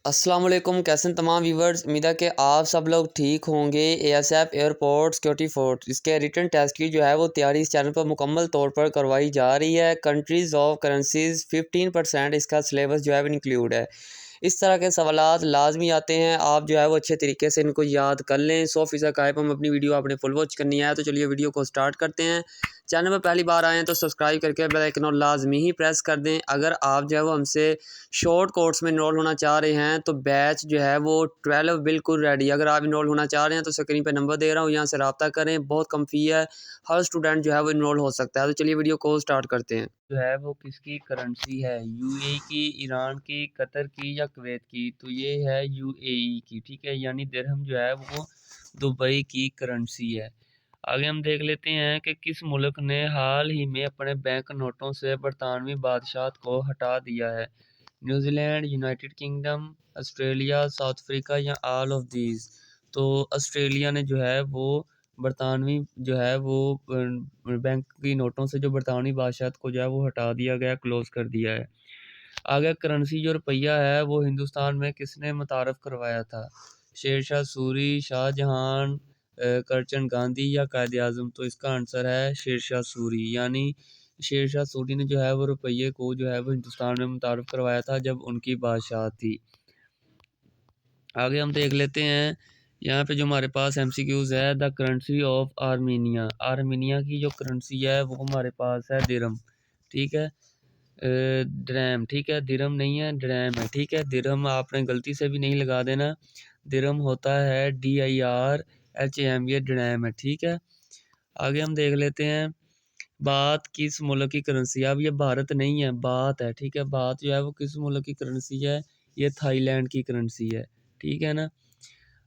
अस्सलाम वालेकुम। कैसे हैं तमाम व्यूवर्स। उम्मीद है कि आप सब लोग ठीक होंगे। एएसएफ एयरपोर्ट सिक्योरिटी फोर्स इसके रिटन टेस्ट की जो है वो तैयारी इस चैनल पर मुकम्मल तौर पर करवाई जा रही है। कंट्रीज़ ऑफ करेंसीज 15% इसका सिलेबस जो है वो इंक्लूड है। इस तरह के सवालात लाजमी आते हैं, आप जो है वो अच्छे तरीके से इनको याद कर लें। 100% कायब हम अपनी वीडियो आपने फुल वॉच करनी है। तो चलिए वीडियो को स्टार्ट करते हैं। चैनल पर पहली बार आए हैं तो सब्सक्राइब करके बेल आइकन और लाजमी ही प्रेस कर दें। अगर आप जो है वो हमसे शॉर्ट कोर्स में इनरोल होना चाह रहे हैं तो बैच जो है वो 12 बिल्कुल रेडी। अगर आप इनरोल होना चाह रहे हैं तो स्क्रीन पे नंबर दे रहा हूँ, यहाँ से रब्ता करें। बहुत कम फ़ी है, हर स्टूडेंट जो है वो इनरोल हो सकता है। तो चलिए वीडियो को स्टार्ट करते हैं। जो है वो किसकी करेंसी है, यूएई की, ईरान की, कतर की या कुवैत की। तो ये है यूएई की, ठीक है, यानी दिरहम जो है वो दुबई की करेंसी है। आगे हम देख लेते हैं कि किस मुल्क ने हाल ही में अपने बैंक नोटों से बरतानवी बादशाहत को हटा दिया है। New Zealand, United kingdom, Australia, south Africa या ऑल ऑफ दीज। तो ऑस्ट्रेलिया ने जो है वो बरतानवी जो है वो बैंक की नोटों से जो बरतानवी बादशाहत को जो है वो हटा दिया गया, क्लोज कर दिया है। आगे करेंसी जो रुपया है वो हिंदुस्तान में किसने मुतारफ़ करवाया था। शेरशाह सूरी, शाहजहां, करचन गांधी या कायद आज़म। तो इसका आंसर है शेरशाह सूरी, यानी शेरशाह सूरी ने जो है वो रुपये को जो है वो हिंदुस्तान में मुतारफ़ करवाया था जब उनकी बादशाह थी। आगे हम देख लेते हैं, यहाँ पे जो हमारे पास एमसीक्यूज़ है, the currency of Armenia. Armenia की जो करेंसी है वो हमारे पास है दिरहम, ठीक है, ड्रैम, ठीक है, दिरहम नहीं है, ड्रैम है, ठीक है। दिरहम आपने गलती से भी नहीं लगा देना, दिरहम होता है DIRHAM, ये ड्रैम है, ठीक है। आगे हम देख लेते हैं, बात किस मुल्क की करेंसी है। अब ये भारत नहीं है, बात है, ठीक है। बात जो है वो किस मुल्क की करेंसी है, ये थाईलैंड की करेंसी है, ठीक है ना।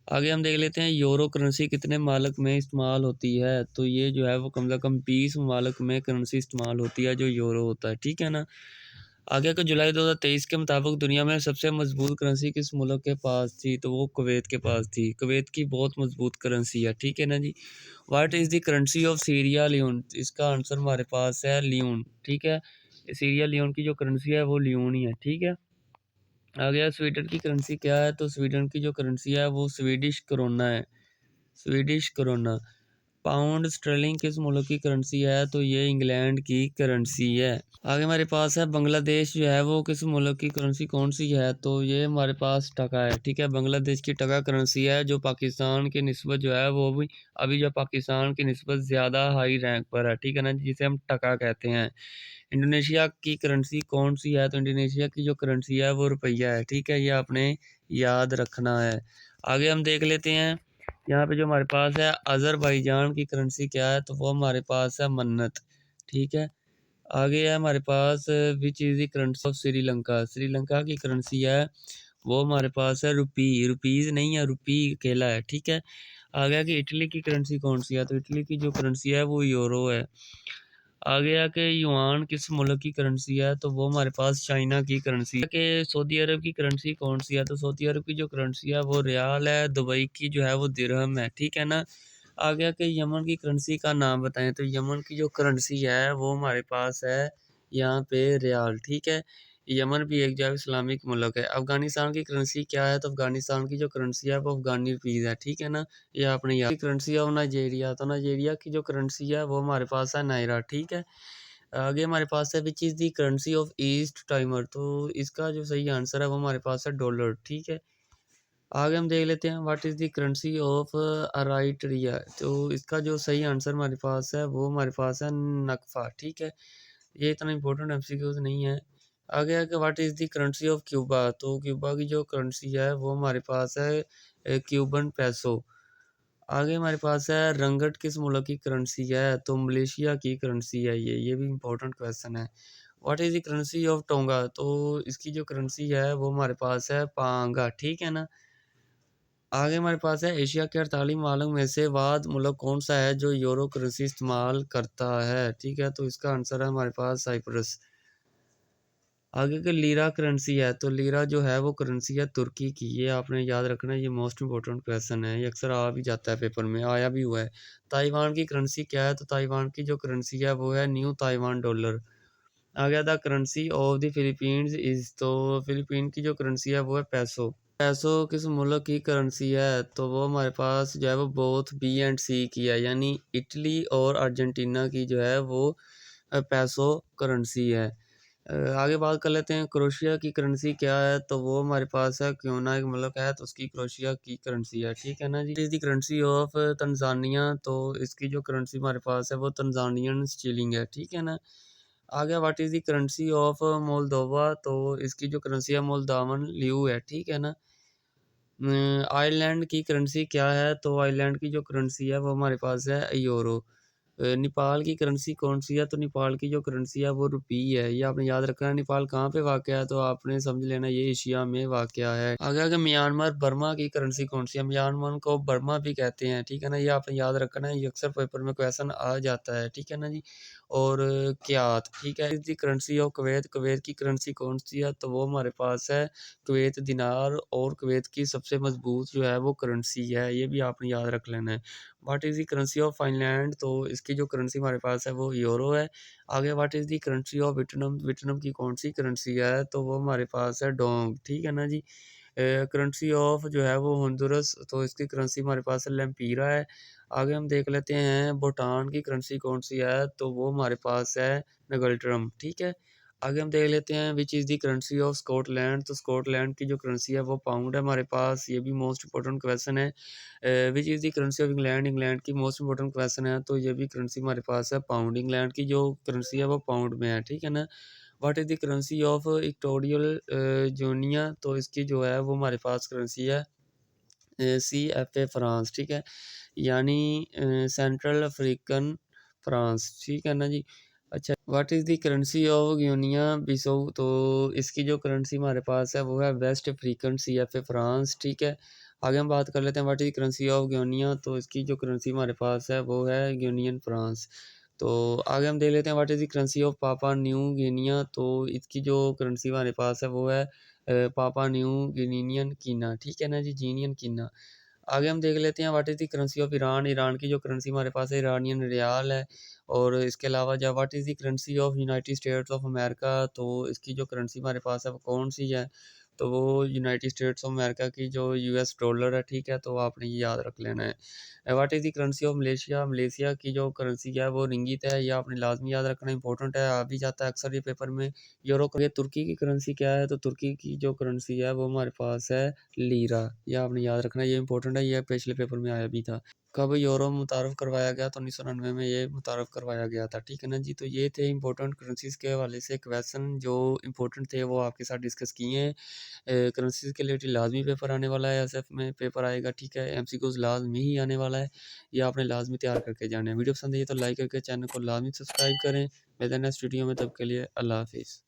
आगे हम देख लेते हैं, यूरो करेंसी कितने ममालिक में इस्तेमाल होती है। तो ये जो है वो कम से कम 20 ममालिक में करेंसी इस्तेमाल होती है जो यूरो होता है, ठीक है ना। आगे का जुलाई 2023 के मुताबिक दुनिया में सबसे मजबूत करेंसी किस मुल्क के पास थी। तो वो कुवैत के पास थी। कुवैत की बहुत मजबूत करेंसी है, ठीक है ना जी। What is the currency of Sierra Leone. इसका आंसर हमारे पास है लियोन, ठीक है। सीरिया लियोन की जो करेंसी है वो लियोन ही है, ठीक है। आ गया स्वीडन की करेंसी क्या है। तो स्वीडन की जो करेंसी है वो स्वीडिश करोना है, स्वीडिश करोना। पाउंड स्टर्लिंग किस मुल्क की करेंसी है। तो ये इंग्लैंड की करेंसी है। आगे हमारे पास है, बांग्लादेश जो है वो किस मुल्क की करेंसी कौन सी है। तो ये हमारे पास टका है, ठीक है। बांग्लादेश की टका करेंसी है जो पाकिस्तान की निस्बत जो है वो भी अभी जो पाकिस्तान की निस्बत ज़्यादा हाई रैंक पर है, ठीक है ना, जिसे हम टका कहते हैं। इंडोनेशिया की करेंसी कौन सी है। तो इंडोनेशिया की जो करेंसी है वो रुपया है, ठीक है, ये आपने याद रखना है। आगे हम देख लेते हैं, यहाँ पे जो हमारे पास है अज़रबैजान की करेंसी क्या है। तो वो हमारे पास है मन्नत, ठीक है। आगे है हमारे पास, which is the currency of Sri Lanka. Sri Lanka की करेंसी है वो हमारे पास है रुपी, रुपीज़ नहीं है, रुपी अकेला है, ठीक है। आ गया कि इटली की करेंसी कौन सी है। तो इटली की जो करेंसी है वो यूरो है। आ गया कि युआन किस मुल्क की करेंसी है। तो वो हमारे पास चाइना की करेंसी है। कि सऊदी अरब की करेंसी कौन सी है। तो सऊदी अरब की जो करेंसी है वो रियाल है। दुबई की जो है वो दिरहम है, ठीक है ना। आ गया कि यमन की करेंसी का नाम बताएं। तो यमन की जो करेंसी है वो हमारे पास है यहाँ पे रियाल, ठीक है। यमन भी एक जो है इस्लामिक मुल्क है। अफ़गानिस्तान की करेंसी क्या है। तो अफ़गानिस्तान की जो करेंसी है वो अफ़गानी रुपीज़ है, ठीक है ना, ये आपने याद। Currency of Nigeria. तो नाइजीरिया की जो करेंसी है वो हमारे पास है नायरा, ठीक है। आगे हमारे पास है, which is the currency of east timer. तो इसका जो सही आंसर है वो हमारे पास है डॉलर, ठीक है। आगे हम देख लेते हैं, what is the currency of Eritrea. तो इसका जो सही आंसर हमारे पास है वो हमारे पास है नकफा, ठीक है। ये इतना इंपॉर्टेंट एमसीक्यूज नहीं है। आगे है कि what is the currency of Cuba. तो क्यूबा की जो करेंसी है वो हमारे पास है क्यूबन पैसो। आगे हमारे पास है, रंगट किस मुल्क की करेंसी है। तो मलेशिया की करेंसी है ये भी इंपॉर्टेंट क्वेश्चन है। What is the currency of tonga. तो इसकी जो करेंसी है वो हमारे पास है पांगा, ठीक है ना। आगे हमारे पास है, एशिया के 48 मुल्कों में से वाद मुल्क कौन सा है जो यूरो करेंसी इस्तेमाल करता है, ठीक है। तो इसका आंसर है हमारे पास साइप्रस। आगे के लीरा करेंसी है। तो लीरा जो है वो करेंसी है तुर्की की, ये आपने याद रखना है, ये मोस्ट इंपॉर्टेंट क्वेश्चन है, ये अक्सर आ भी जाता है पेपर में, आया भी हुआ है। ताइवान की करेंसी क्या है। तो ताइवान की जो करेंसी है वो है न्यू ताइवान डॉलर। आ गया the currency of the Philippines is. तो फिलीपीन की जो करेंसी है वो है पैसो। पैसों किस मुल्क की करेंसी है? तो वो हमारे पास जो है वो बोथ बी एंड सी की है, यानी इटली और अर्जेंटीना की जो है वो पैसो करेंसी है। आगे बात कर लेते हैं क्रोशिया की करेंसी क्या है? तो वो हमारे पास है क्योंना एक मुल्क है तो उसकी क्रोशिया की करेंसी है, ठीक है ना जी। Is the currency of Tanzania, तो इसकी जो करेंसी हमारे पास है वो तंजानियन स्टिलिंग है, ठीक है ना। आगे what is the currency of Moldova, तो इसकी जो करेंसी है मोल्दावन ल्यू है, ठीक है ना। आयरलैंड की करेंसी क्या है? तो आयरलैंड की जो करेंसी है वो हमारे पास है यूरो। नेपाल की करेंसी कौन-सी है? तो नेपाल की जो करेंसी है वो रुपी है। ये आपने याद रखना है। नेपाल कहाँ पे वाक़या है? तो आपने समझ लेना ये एशिया में वाक़या है। आगे म्यांमार बर्मा की करेंसी कौन-सी है? म्यांमार को बर्मा भी कहते हैं, ठीक है ना? ये आपने याद रखना है, ये अक्सर पेपर में क्वेश्चन आ जाता है, ठीक है ना जी? और क्यात, ठीक है? दी करेंसी ऑफ कुवैत, कुवैत की करेंसी कौन-सी है? तो वो हमारे पास है कुवैत दिनार, और कुवैत की सबसे मज़बूत जो है वो करेंसी है, ये भी आपने याद रख लेना है। What is the currency of Finland, तो इसकी जो करेंसी हमारे पास है वो यूरो है। आगे what is the currency of Vietnam, Vietnam की कौन-सी करेंसी है? तो वो हमारे पास है डोंग, ठीक है ना जी। करेंसी ऑफ जो है वो होंडुरस, तो इसकी करेंसी हमारे पास है लेम्पीरा है। आगे हम देख लेते हैं भूटान की करेंसी कौन-सी है? तो वो हमारे पास है नगल्ट्रम, ठीक है। आगे हम देख लेते हैं which is the currency of Scotland, तो स्कॉटलैंड की जो करेंसी है वो पाउंड है हमारे पास, ये भी मोस्ट इम्पोर्टेंट क्वेश्चन है। Which is the currency of England, England की मोस्ट इम्पोर्टेंट क्वेश्चन है, तो ये भी करेंसी हमारे पास है पाउंड, इंग्लैंड की जो करेंसी है वो पाउंड में है, ठीक है ना। What is the currency of equatorial Guinea, तो इसकी जो है वो हमारे पास करेंसी है CFA फ्रांस, ठीक है, यानी सेंट्रल अफ्रीकन फ्रांस, ठीक है ना जी। अच्छा, what is the currency of Guinea Bissau, तो इसकी जो करेंसी हमारे पास है वो है वेस्ट अफ्रीकन CFA फ्रांस, ठीक है। आगे हम बात कर लेते हैं what is the currency of Guinea, तो इसकी जो करेंसी हमारे पास है वो है गिनियन फ्रांस। तो आगे हम देख लेते हैं what is the currency of पापा न्यू गिनिया, तो इसकी जो करेंसी हमारे पास है वो है पापा न्यू गिनीनियन कीना, ठीक है ना जी, जीनियन कीना। आगे हम देख लेते हैं what is the currency of Iran, Iran की जो करेंसी हमारे पास है ईरानियन रियाल है। और इसके अलावा जब what is the currency of United states of America, तो इसकी जो करेंसी हमारे पास है वो कौन-सी है? तो वो यूनाइटेड स्टेट्स ऑफ अमेरिका की जो US डॉलर है, ठीक है? तो आपने ये याद रख लेना है। What is the currency of Malaysia, Malaysia की जो करेंसी है वो रिंगिट है, ये आपने लाज़मी याद रखना, इंपॉर्टेंट है, आ भी जाता है अक्सर ये पेपर में। यूरो ये तुर्की की करेंसी क्या है? तो तुर्की की जो करेंसी है वो हमारे पास है लीरा, ये आपने याद रखना, ये इंपॉर्टेंट है, ये पिछले पेपर में आया भी था। कब यूरो मुतारफ़ करवाया गया? तो 1999 में ये मुतारफ़ करवाया गया था, ठीक है ना जी। तो ये थे इंपॉर्टेंट करेंसीज़ के हवाले से क्वेश्चन जो इंपॉर्टेंट थे वो आपके साथ डिस्कस किए हैं। करेंसीज़ के रिलेटेड लाज़मी पेपर आने वाला है, एसएफ में पेपर आएगा, ठीक है। एमसीक्यूज़ लाज़मी ही आने वाला है, ये आपने लाज़मी तैयार करके जाना है। वीडियो पसंद आई है तो लाइक करके चैनल को लाज़मी सब्सक्राइब करें। मिलते हैं नेक्स्ट वीडियो में, तब के लिए अल्लाह हाफ़िज़।